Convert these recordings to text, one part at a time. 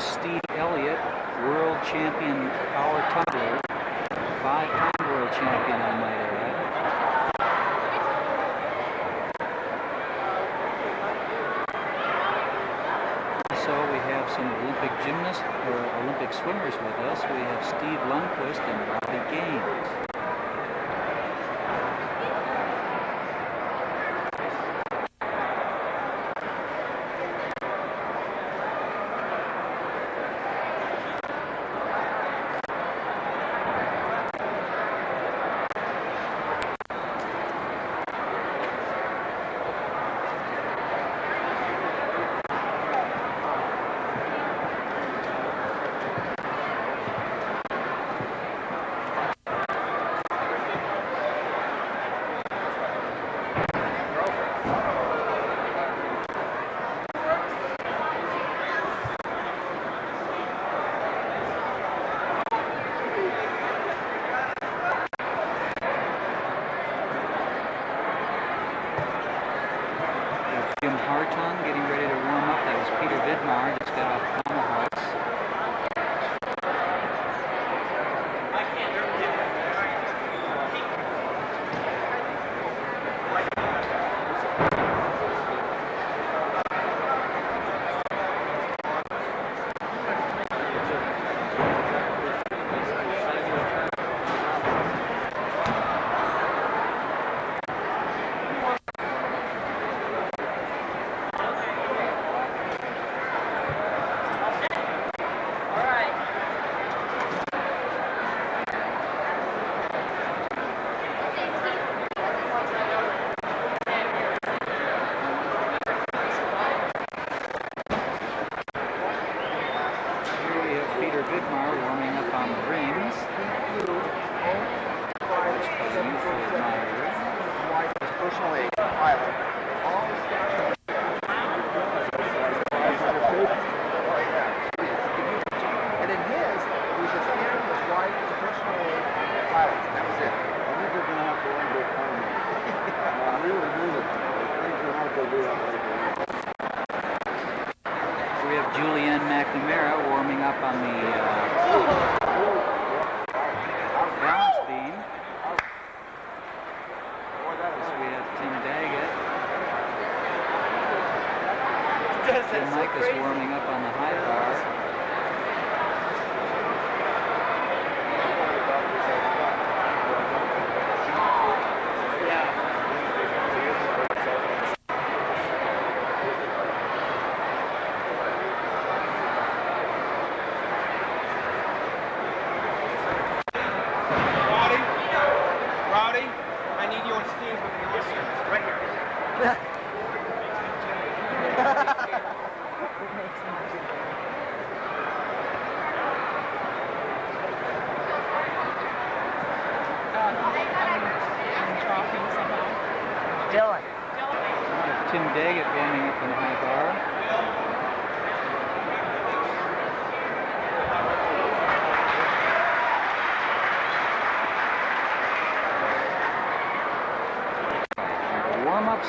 Steve Elliott, world champion power tumbler, 5-time world champion, I might add. So we have some Olympic gymnasts or Olympic swimmers with us. We have Steve Lundquist and Rowdy Gaines. Getting ready to warm up. That was Peter Vidmar, just got off tomahawks.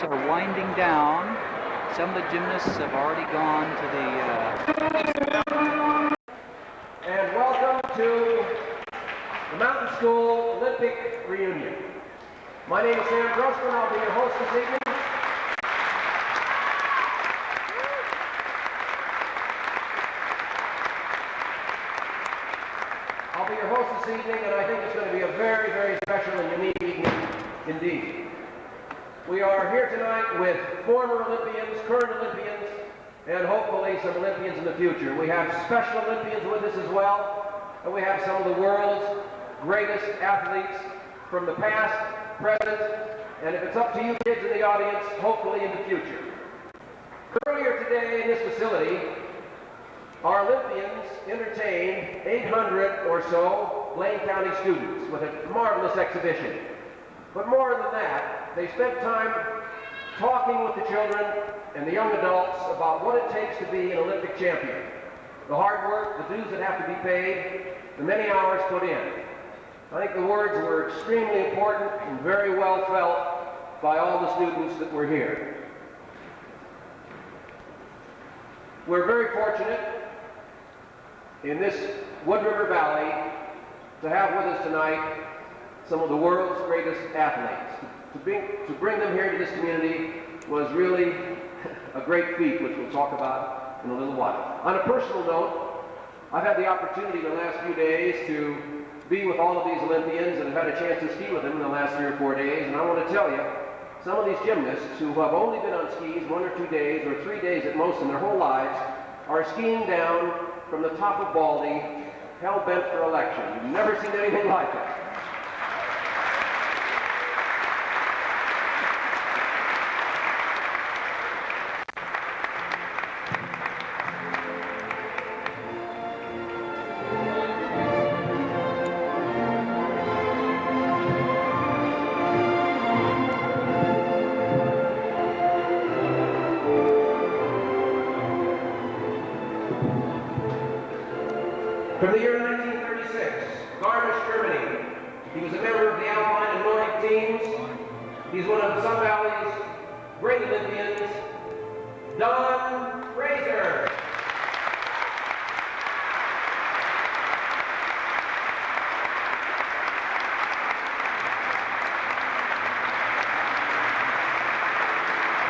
Are winding down. Some of the gymnasts have already gone to the... And welcome to the Mountain School Olympic Reunion. My name is Sam Grossman. I'll be your host this evening. I'll be your host this evening, and I think it's going to be a very, very special and unique evening indeed. We are here tonight with former Olympians, current Olympians, and hopefully some Olympians in the future. We have special Olympians with us as well, and we have some of the world's greatest athletes from the past, present, and if it's up to you kids in the audience, hopefully in the future. Earlier today in this facility, our Olympians entertained 800 or so Blaine County students with a marvelous exhibition. But more than that, they spent time talking with the children and the young adults about what it takes to be an Olympic champion. The hard work, the dues that have to be paid, the many hours put in. I think the words were extremely important and very well felt by all the students that were here. We're very fortunate in this Wood River Valley to have with us tonight some of the world's greatest athletes. To bring them here to this community was really a great feat, which we'll talk about in a little while. On a personal note, I've had the opportunity in the last few days to be with all of these Olympians and have had a chance to ski with them in the last 3 or 4 days, and I want to tell you, some of these gymnasts who have only been on skis 1 or 2 days or 3 days at most in their whole lives are skiing down from the top of Baldy, hell-bent for election. You've never seen anything like it. From the year 1936, Garmisch, Germany. He was a member of the Alpine and Nordic teams. He's one of Sun Valley's great Olympians, Don Fraser.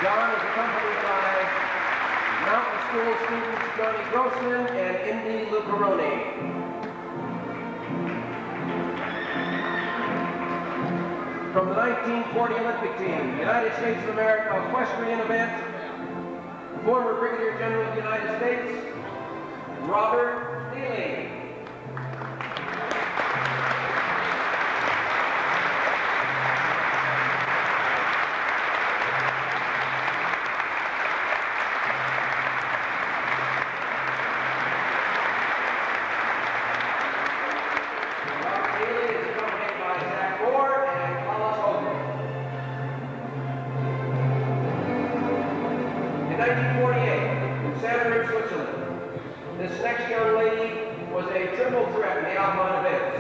Don is accompanied by Mountain School students Johnny Grossman and Indy Lucaroni. From the 1940 Olympic team, United States of America equestrian event, former Brigadier General of the United States, Robert Neely. In 1948, in Santa Switzerland, this next young lady was a triple threat in the Alpine events.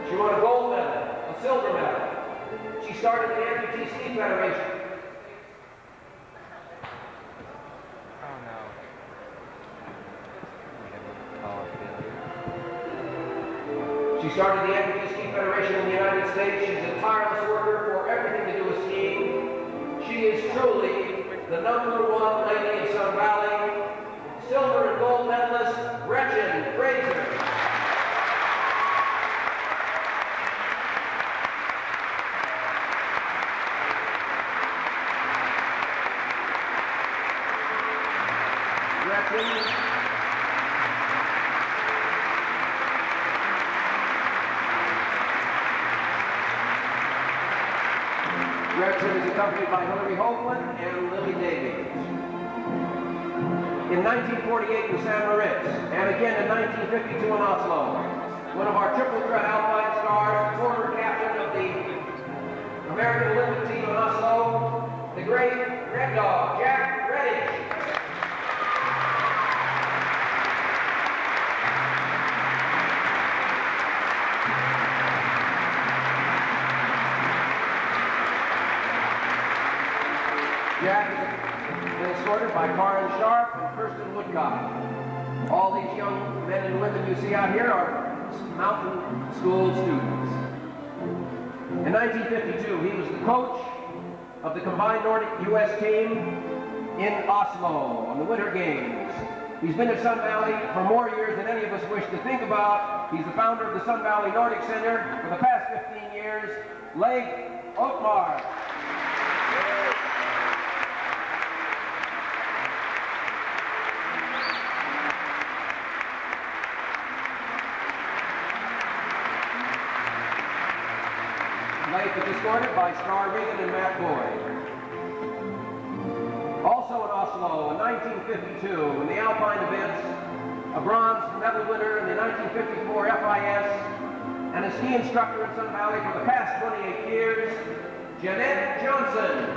She won a gold medal, a silver medal. She started the Amputee Ski Federation. Oh no. She started the Amputee Ski Federation in the United States. She's a tireless worker for everything to do with skiing. She is truly the #1 lady in Sun Valley, silver and gold medalist, Gretchen Fraser. Gretchen is accompanied by Hillary Hoagland and Lily Davies. In 1948 in San Moritz, and again in 1952 in Oslo, one of our triple threat Alpine stars, former captain of the American Olympic team in Oslo, the great Red Dog, Jack Redditch. Jack has been escorted by Karen Sharp and Kirsten Woodcock. All these young men and women you see out here are mountain school students. In 1952, he was the coach of the combined Nordic U.S. team in Oslo on the Winter Games. He's been at Sun Valley for more years than any of us wish to think about. He's the founder of the Sun Valley Nordic Center for the past 15 years, Leif Oatmar. Leif is escorted by Star Regan and Matt Boyd. Also in Oslo in 1952, in the Alpine events, a bronze medal winner in the 1954 FIS, and a ski instructor in Sun Valley for the past 28 years, Jeanette Johnson.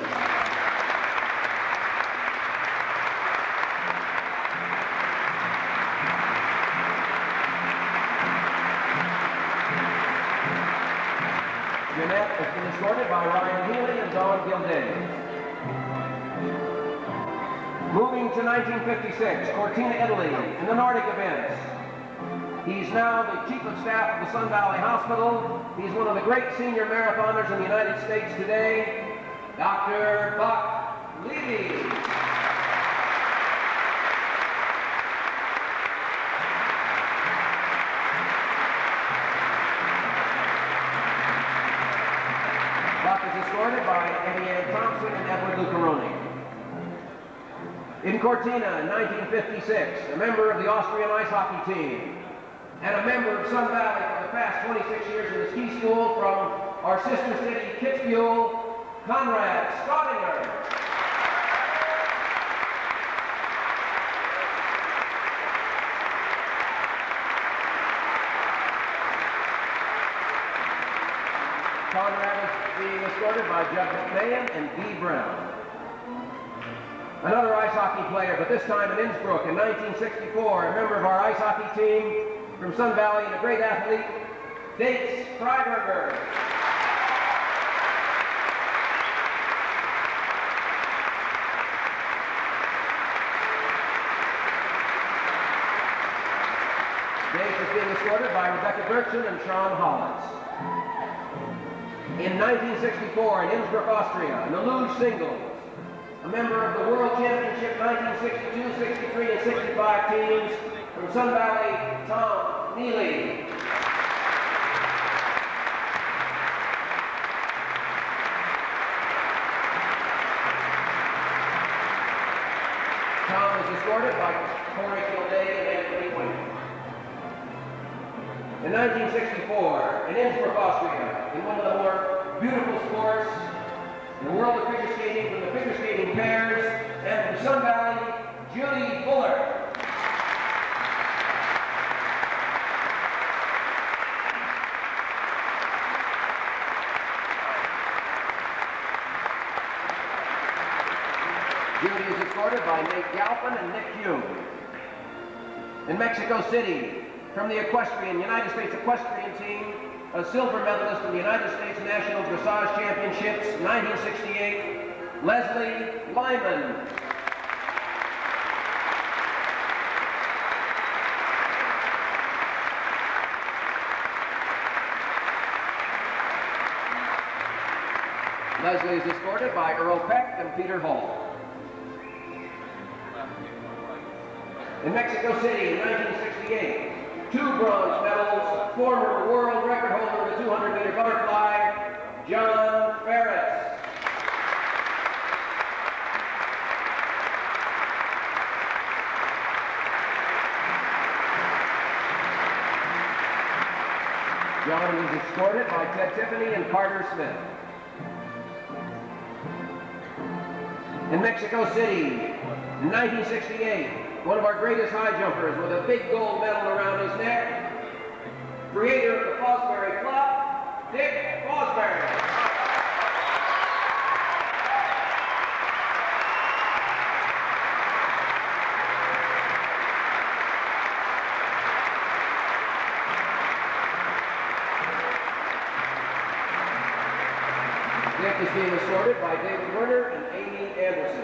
Jeanette has been escorted by Ryan Healy and Dawn Gilday. Moving to 1956, Cortina, Italy, in the Nordic events. He's now the Chief of Staff of the Sun Valley Hospital. He's one of the great senior marathoners in the United States today, Dr. Buck Levy. Buck is escorted by Eddie Ann Thompson and Edward Lucaroni. In Cortina in 1956, a member of the Austrian ice hockey team, and a member of Sun Valley for the past 26 years in the ski school from our sister city, Kitzbühel, Conrad Staudinger. Conrad is being escorted by Judd McMahon and Dee Brown. Another ice hockey player, but this time in Innsbruck in 1964, a member of our ice hockey team from Sun Valley and a great athlete, Dates Freiberger. Dates is being escorted by Rebecca Berkson and Sean Hollins. In 1964 in Innsbruck, Austria, in the luge singles, a member of the World Championship 1962, 63, and 65 teams from Sun Valley, Tom Neely. Tom is escorted by Corey Kildare and Anthony Quinn. In 1964, in Innsbruck, Austria, in one of the more beautiful sports in the world of figure skating, from the figure skating pairs, and from Sun Valley, Judy Fuller. Judy is escorted by Nate Galpin and Nick Hume. In Mexico City, from the United States equestrian team, a silver medalist in the United States National Dressage Championships 1968, Leslie Lyman. Leslie is escorted by Earl Peck and Peter Hall. In Mexico City in 1968, 2 bronze medals, former world record holder of the 200-meter butterfly, John Ferris. John was escorted by Ted Tiffany and Carter Smith. In Mexico City, in 1968, one of our greatest high jumpers with a big gold medal around his neck, creator of the Fosbury Club, Dick Fosbury. Dick is being escorted by David Werner and Amy Anderson.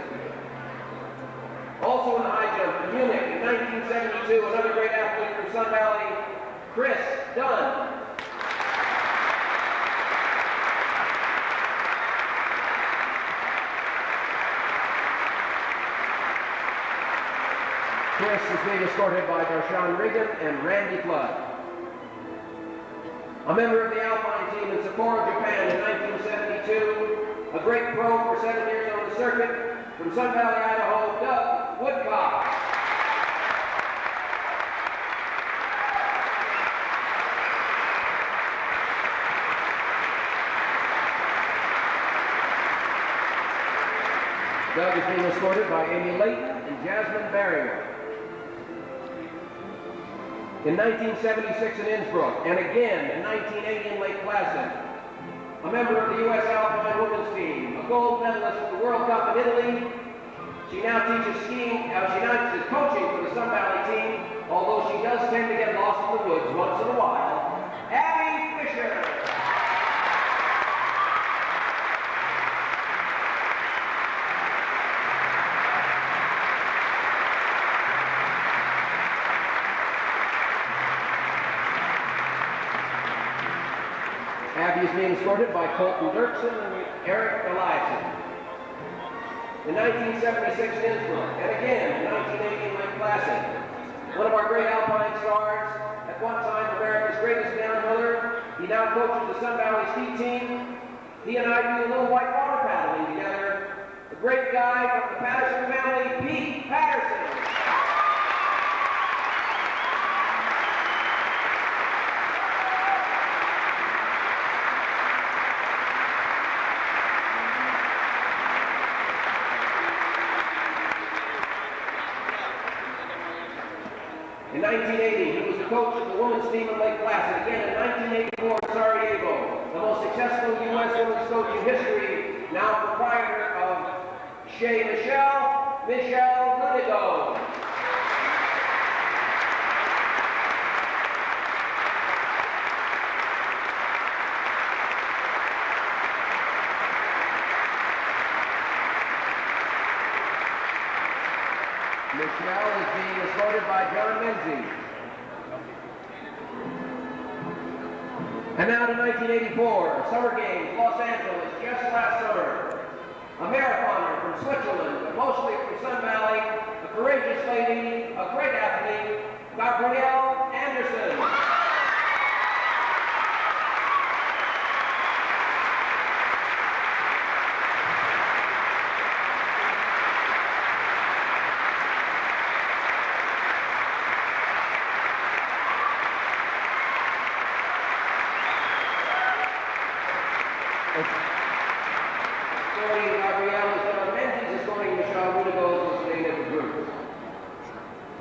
Also in the high jump, in Munich in 1972, another great athlete from Sun Valley, Chris Dunn. Chris is being escorted by Darshan Regan and Randy Flood. A member of the Alpine team in Sapporo, Japan in 1972, a great pro for 7 years on the circuit, from Sun Valley, Idaho, Doug Woodcock. Doug is being escorted by Amy Layton and Jasmine Barrier. In 1976 in Innsbruck, and again in 1980 in Lake Placid, a member of the U.S. Alpine women's team, a gold medalist at the World Cup in Italy. She now teaches skiing, she now teaches coaching for the Sun Valley team, although she does tend to get lost in the woods once in a while. Abby Fisher. Abby is being escorted by Colton Dirksen and Eric Eliason. In 1976 in Innsbruck, and again in 1980 Lake Placid, one of our great alpine stars, at one time America's greatest downhiller. He now coaches the Sun Valley ski team. He and I do a little white water paddling together. A great guy from the Patterson family, Pete Patterson. In 1980, he was the coach of the women's team in Lake Placid. Again, in 1984, Sarajevo, the most successful U.S. women's coach in history, now proprietor of Chez Michel Ludigo. Michelle is being escorted by John Menzies. And now to 1984, Summer Games, Los Angeles, just last summer. A marathoner from Switzerland, but mostly from Sun Valley, a courageous lady, a great athlete, Gabrielle Anderson.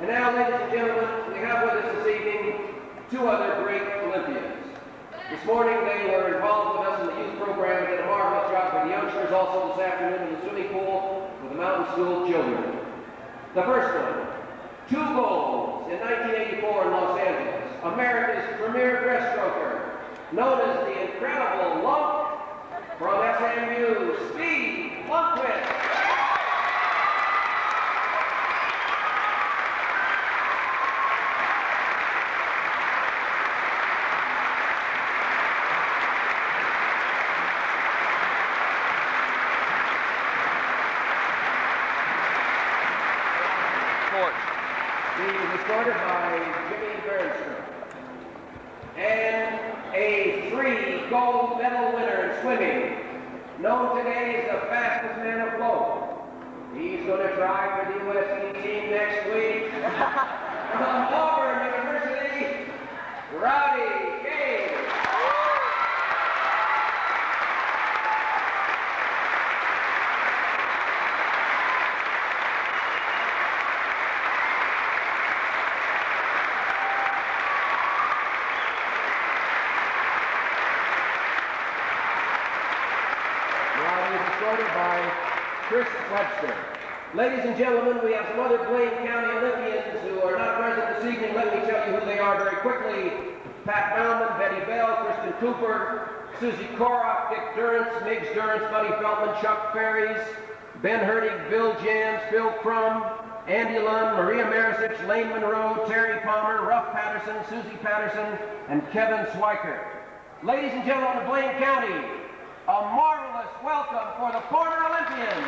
And now, ladies and gentlemen, we have with us this evening two other great Olympians. This morning they were involved with us in the youth program and did a marvelous job for the youngsters, also this afternoon in the swimming pool with the mountain school children. The first one, 2 golds in 1984 in Los Angeles, America's premier breaststroker, known as the incredible Lump from SMU, Steve Lundquist. He was escorted by Jimmy Bernstrom. And a 3 gold medal winner in swimming, known today as the fastest man afloat. He's going to try for the USA team next week. From Auburn University, Rowdy. By Chris Webster. Ladies and gentlemen, we have some other Blaine County Olympians who are not present this evening. Let me tell you who they are very quickly. Pat Bauman, Betty Bell, Kristen Cooper, Susie Korok, Dick Durrance, Miggs Durrance, Buddy Feldman, Chuck Ferries, Ben Hertig, Bill Jans, Phil Crum, Andy Lund, Maria Marisich, Lane Monroe, Terry Palmer, Ruff Patterson, Susie Patterson, and Kevin Swiker. Ladies and gentlemen of Blaine County, a marvelous welcome for the former Olympians.